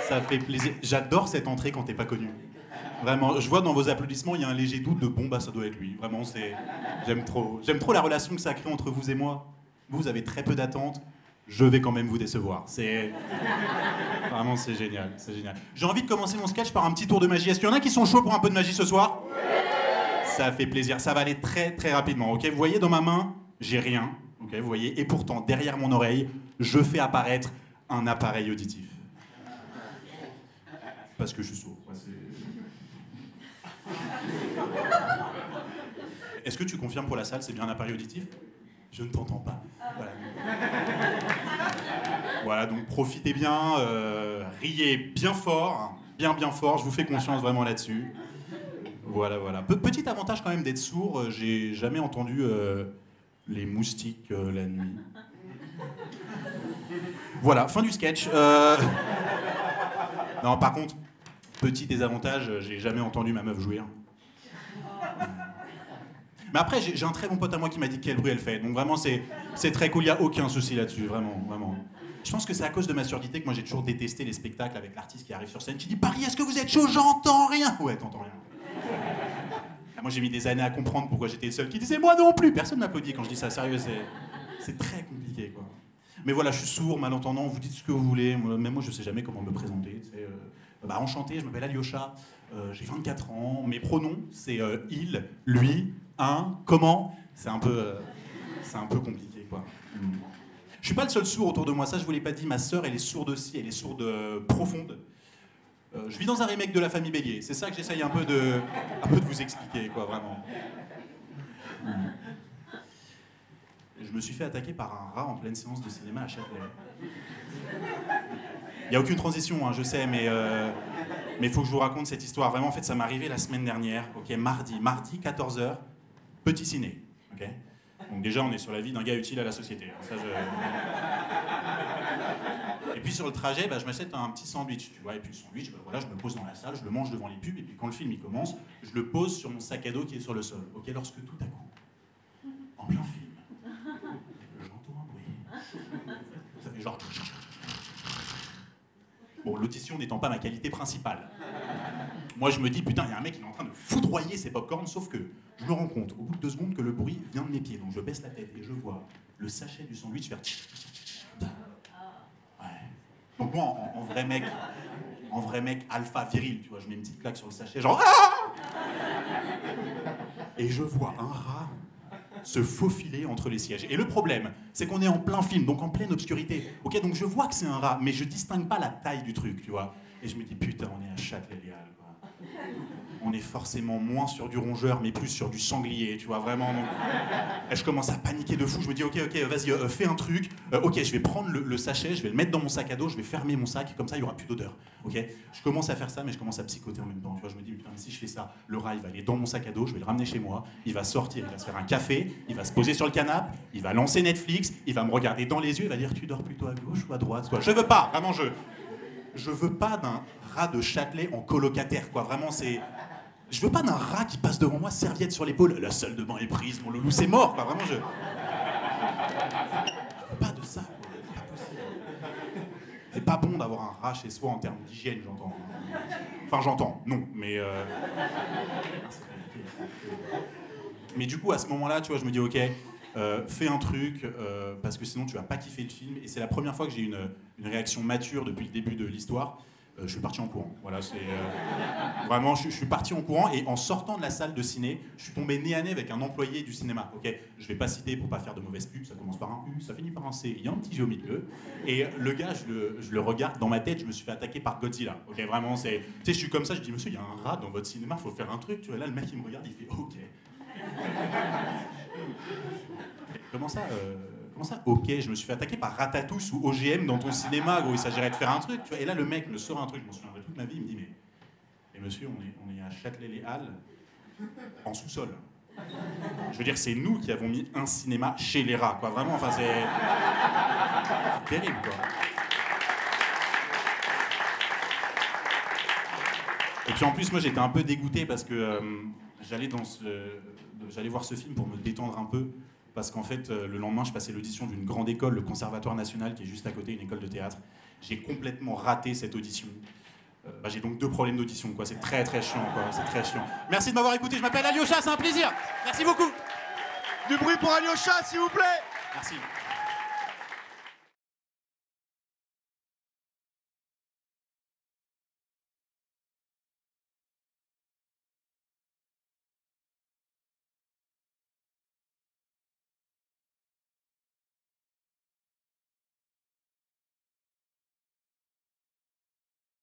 Ça fait plaisir. J'adore cette entrée quand t'es pas connu. Vraiment, je vois dans vos applaudissements, il y a un léger doute de bon, bah ça doit être lui. Vraiment, c'est. J'aime trop. J'aime trop la relation que ça crée entre vous et moi. Vous avez très peu d'attentes. Je vais quand même vous décevoir. C'est. Vraiment, c'est génial. C'est génial. J'ai envie de commencer mon sketch par un petit tour de magie. Est-ce qu'il y en a qui sont chauds pour un peu de magie ce soir? Ça fait plaisir. Ça va aller très très rapidement. Ok, vous voyez dans ma main, j'ai rien. Ok, vous voyez. Et pourtant, derrière mon oreille, je fais apparaître un appareil auditif. Parce que je suis sourd. Ouais, est-ce que tu confirmes pour la salle, c'est bien un appareil auditif? Je ne t'entends pas. Voilà. Voilà, donc profitez bien, riez bien fort, bien fort, je vous fais confiance vraiment là-dessus. Voilà, voilà. Petit avantage quand même d'être sourd, j'ai jamais entendu les moustiques la nuit. Voilà, fin du sketch. Non, par contre, petit désavantage, j'ai jamais entendu ma meuf jouir. Mais après, j'ai un très bon pote à moi qui m'a dit quel bruit elle fait. Donc vraiment, c'est très cool, il n'y a aucun souci là-dessus, vraiment, vraiment. Je pense que c'est à cause de ma surdité que moi j'ai toujours détesté les spectacles avec l'artiste qui arrive sur scène, qui dit « Paris, est-ce que vous êtes chaud? J'entends rien !» Ouais, t'entends rien. Ah, moi j'ai mis des années à comprendre pourquoi j'étais le seul qui disait « Moi non plus !» Personne m'applaudit quand je dis ça, sérieux, c'est très compliqué, quoi. Mais voilà, je suis sourd, malentendant, vous dites ce que vous voulez, même moi je sais jamais comment me présenter. Bah, enchanté, je m'appelle Alyosha, j'ai 24 ans, mes pronoms c'est il, lui, un, comment, c'est un peu compliqué, quoi. Je suis pas le seul sourd autour de moi, ça je vous l'ai pas dit, ma sœur elle est sourde aussi, elle est sourde profonde. Je vis dans un remake de La Famille Bélier, c'est ça que j'essaye un peu de vous expliquer, quoi, vraiment. Je me suis fait attaquer par un rat en pleine séance de cinéma à Châtelet. Il n'y a aucune transition, hein, je sais, mais il faut que je vous raconte cette histoire. Vraiment, en fait, ça m'est arrivé la semaine dernière, ok, mardi 14h, petit ciné, ok. Donc déjà, on est sur la vie d'un gars utile à la société. Ça, Et puis sur le trajet, bah, je m'achète un petit sandwich, tu vois. Et puis le sandwich, bah, voilà, je me pose dans la salle, je le mange devant les pubs, et puis quand le film il commence, je le pose sur mon sac à dos qui est sur le sol. Ok, lorsque tout à coup, en plein film, j'entends un bruit. Ça fait genre. Bon, l'audition n'étant pas ma qualité principale. Moi, je me dis, putain, il y a un mec qui est en train de foudroyer ses popcorns, sauf que je me rends compte, au bout de 2 secondes, que le bruit vient de mes pieds. Donc je baisse la tête et je vois le sachet du sandwich faire... Ouais. Donc moi, en vrai mec alpha viril, tu vois, je mets une petite claque sur le sachet, genre... Ah, et je vois un rat se faufiler entre les sièges. Et le problème, c'est qu'on est en plein film, donc en pleine obscurité. Ok, donc je vois que c'est un rat, mais je distingue pas la taille du truc, tu vois. Et je me dis, putain, on est à Châtelet-Léal, quoi. On est forcément moins sur du rongeur, mais plus sur du sanglier, tu vois, vraiment. Donc... Et je commence à paniquer de fou, je me dis, ok, vas-y, fais un truc. Ok, je vais prendre le sachet, je vais le mettre dans mon sac à dos, je vais fermer mon sac, comme ça, il y aura plus d'odeur. Ok, je commence à faire ça, mais je commence à psychoter en même temps. Tu vois, je me dis, putain, si je fais ça, le rat, il va aller dans mon sac à dos, je vais le ramener chez moi, il va sortir, il va se faire un café, il va se poser sur le canapé, il va lancer Netflix, il va me regarder dans les yeux, il va dire, tu dors plutôt à gauche ou à droite, quoi. Je veux pas, vraiment, je veux pas d'un rat de Châtelet en colocataire, quoi. Vraiment, c'est... Je veux pas d'un rat qui passe devant moi, serviette sur l'épaule. La salle de bain est prise, mon loulou, c'est mort, quoi. Vraiment, je veux pas de ça, quoi. C'est pas possible. C'est pas bon d'avoir un rat chez soi en termes d'hygiène, j'entends. Enfin, j'entends, non, mais... Mais du coup, à ce moment-là, tu vois, je me dis, ok, fais un truc, parce que sinon tu vas pas kiffer le film. Et c'est la première fois que j'ai une réaction mature depuis le début de l'histoire. Je suis parti en courant. Voilà, c'est vraiment, je suis parti en courant et en sortant de la salle de ciné, je suis tombé nez à nez avec un employé du cinéma. Ok, je vais pas citer pour pas faire de mauvaise pub. Ça commence par un U, ça finit par un C. Il y a un petit G au milieu. Et le gars, je le regarde dans ma tête. Je me suis fait attaquer par Godzilla. Ok, vraiment, c'est, tu sais, je suis comme ça. Je dis, monsieur, il y a un rat dans votre cinéma. Faut faire un truc. Tu vois là, le mec il me regarde, il fait, ok. Comment ça ok, je me suis fait attaquer par Ratatouille ou OGM dans ton cinéma, gros, il s'agirait de faire un truc, tu vois. Et là, le mec me sort un truc, je m'en souviendrai toute ma vie, il me dit, mais monsieur, on est à Châtelet-Les-Halles, en sous-sol. Je veux dire, c'est nous qui avons mis un cinéma chez les rats, quoi, vraiment, enfin, c'est terrible, quoi. Et puis en plus, moi, j'étais un peu dégoûté parce que j'allais voir ce film pour me détendre un peu. Parce qu'en fait, le lendemain, je passais l'audition d'une grande école, le Conservatoire National, qui est juste à côté, une école de théâtre. J'ai complètement raté cette audition. Bah, j'ai donc 2 problèmes d'audition, quoi. C'est très très chiant, quoi. C'est très chiant. Merci de m'avoir écouté. Je m'appelle Alyosha, c'est un plaisir. Merci beaucoup. Du bruit pour Alyosha, s'il vous plaît. Merci.